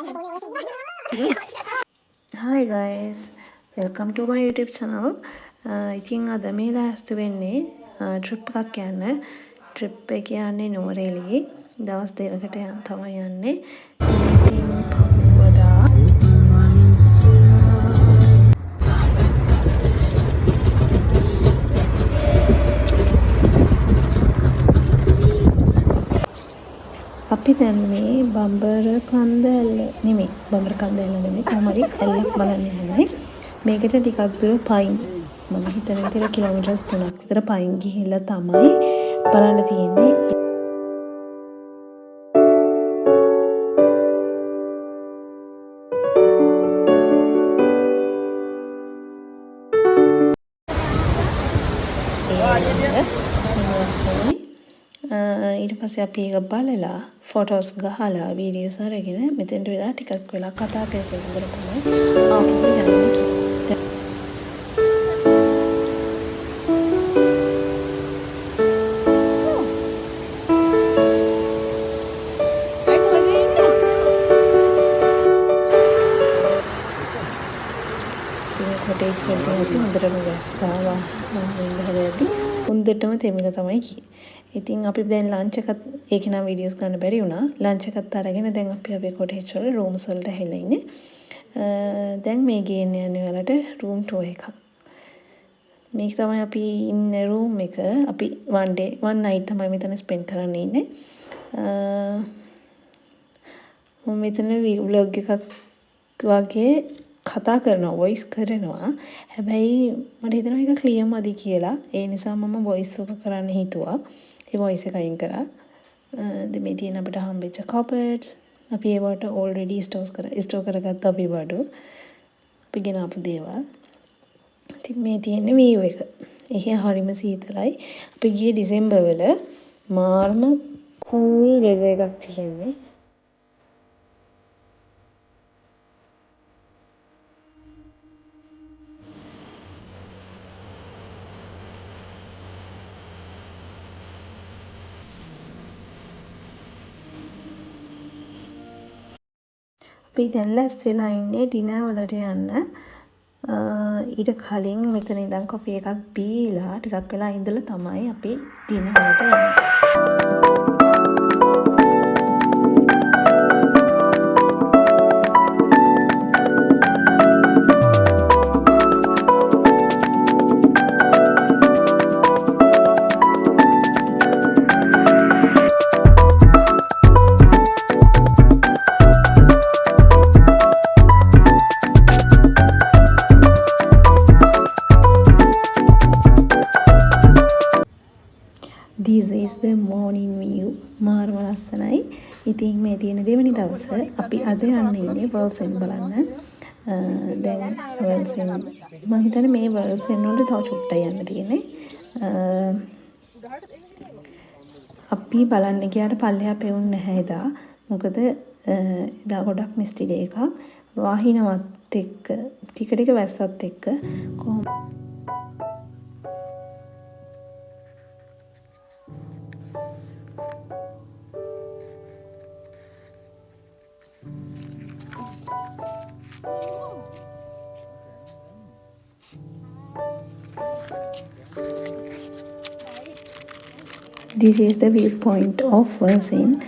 Hi guys, welcome to my YouTube channel. ඉතින් අද මේ ලෑස්ති වෙන්නේ ට්‍රිප් එකක් යන්න. ට්‍රිප් එක යන්නේ නුවරඑළියේ. දවස් දෙකකට තමයි යන්නේ. ඉතින් පහුවදා අපි දැන් මේ බම්බර කන්දැල්ල නෙමෙයි බම්බර කන්දැල්ල නෙමෙයි කොහොම හරි ඇල්ලක් බලන්න යන්නේ. මේකට ටිකක් දුර පයින් මම හිතන විදිහට කිලෝමීටර්ස් 3ක් විතර පයින් ගිහිල්ලා තමයි බලන්න තියෙන්නේ. ඊට පස්සේ අපි ඒක බලලා ෆොටෝස් ගහලා වීඩියෝස් අරගෙන මෙතෙන්ට වෙලා ටිකක් වෙලා කතා කරගෙන ඉඳලා තමයි ආපහු යන්නේ. කොටේජ් වලදී හොඳටම වැස්සාවා හොඳටම තෙමිලා තමයි ගියේ. ඉතින් අපි දැන් ලන්ච් එකත් ඒක නම් වීඩියෝස් ගන්න බැරි වුණා. ලන්ච් එකත් අරගෙන දැන් අපි අපේ කොටේජ් වල රූම්ස් වලට හැලා ඉන්නේ. දැන් මේ ගේන්න යන්නේ ඔයාලට රූම් ටූර් එකක්. මේක තමයි අපි ඉන්න රූම් එක. අපි one night තමයි මෙතන ස්පෙන්ඩ් කරන්න ඉන්නේ. මම මෙතන vlog එකක් වගේ කතා කරනවා වොයිස් කරනවා. හැබැයි මට හිතෙනවා ඒක ක්ලියර් මදි කියලා. ඒ නිසා මම වොයිස් ඕවර් කරන්න හිතුවා. ඒ වොයිස් එක අයින් කරා. මේ තියෙන අපිට හම්බෙච්ච කපර්ඩ්ස් අපි ඒවට ඔල්රෙඩි ස්ටෝර් කරගත්ත අපි බඩු. අපි ගෙන ආපු දේවල්. ඉතින් මේ තියෙන view එක. එහෙ හරිම සීතලයි. අපි ගියේ දෙසැම්බර් වල මාර්ම කූල් වෙදර් එකක් තියෙන්නේ. අපි දැන් ලෑස්ති වෙලා ඉන්නේ ඩිනර් වලට යන්න. ඊට කලින් මෙතන ඉඳන් කොෆි එකක් බීලා ටිකක් වෙලා ඉඳලා තමයි අපි ඩිනර් වලට යන්නේ. This is the morning view. මාර්ම ලස්සනයි. ඉතින් මේ තියෙන දෙවෙනි දවස අපි අද යන්නේ වර්ල්ඩ්ස් එන්ඩ් බලන්න. දැන් වර්ල්ඩ්ස් එන්ඩ් මම හිතන්නේ මේ වර්ල්ඩ්ස් එන්ඩ් වලට තව චුට්ටක් යන්න තියෙන්නේ. අපි බලන්න ගියාට පල්ලෙහා පෙවුන්නේ නැහැ එදා. මොකද එදා ගොඩක් මිස්ටි ඩේ එකක්. වාහිනවත් එක්ක ටික ටික වැස්සත් එක්ක කොහොම This is the viewpoint of Worsin.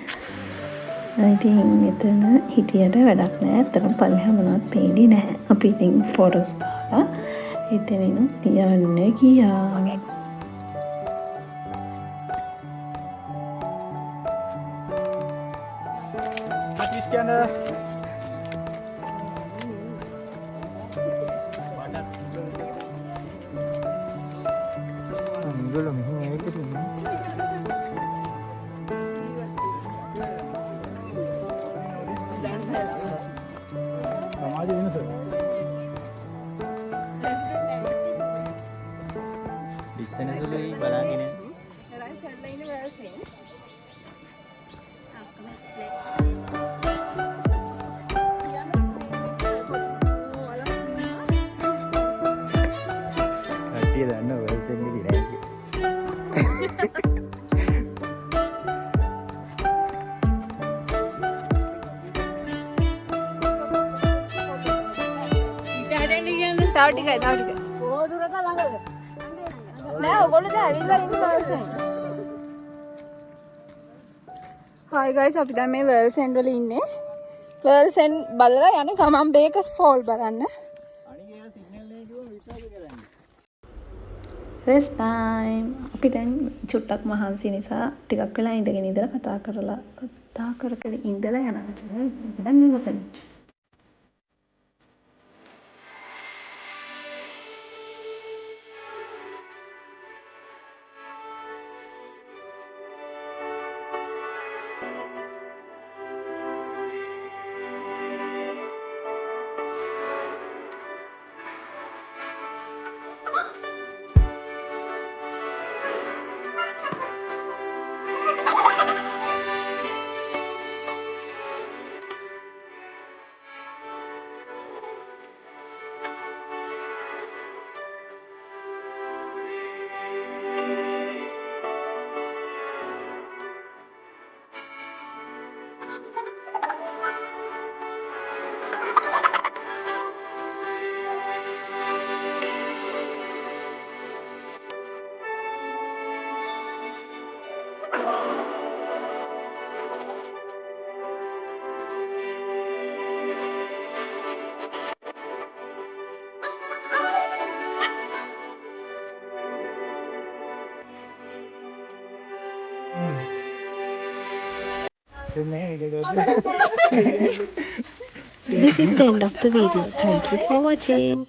ඉතින් මෙතන හිටියට වැඩක් නැහැ. අතන පල්ලෙහා මොනවත් පේන්නේ නැහැ. අපි ඉතින් ෆොටෝස් ගහලා එතනිනුත් යන්න ගියා. Senasuli balangin ya. Kati dah no, well sendiri lagi. තව ටිකයි තව ටිකයි. නෑ ඔයගොල්ලෝ දැන් ඇවිල්ලා ඉන්නේ වර්ල්සෙන්. Hi guys අපි දැන් මේ වර්ල්සෙන් වල ඉන්නේ. වර්ල්සෙන් බලලා යන ගමන් බේකස් ෆෝල් බලන්න. රෙස් ටයිම්. අපි දැන් චුට්ටක් මහන්සි නිසා ටිකක් වෙලා ඉඳගෙන ඉඳලා කතා කර ඉඳලා යනවා. දැන් මෙතන. This is the end of the video. Thank you for watching.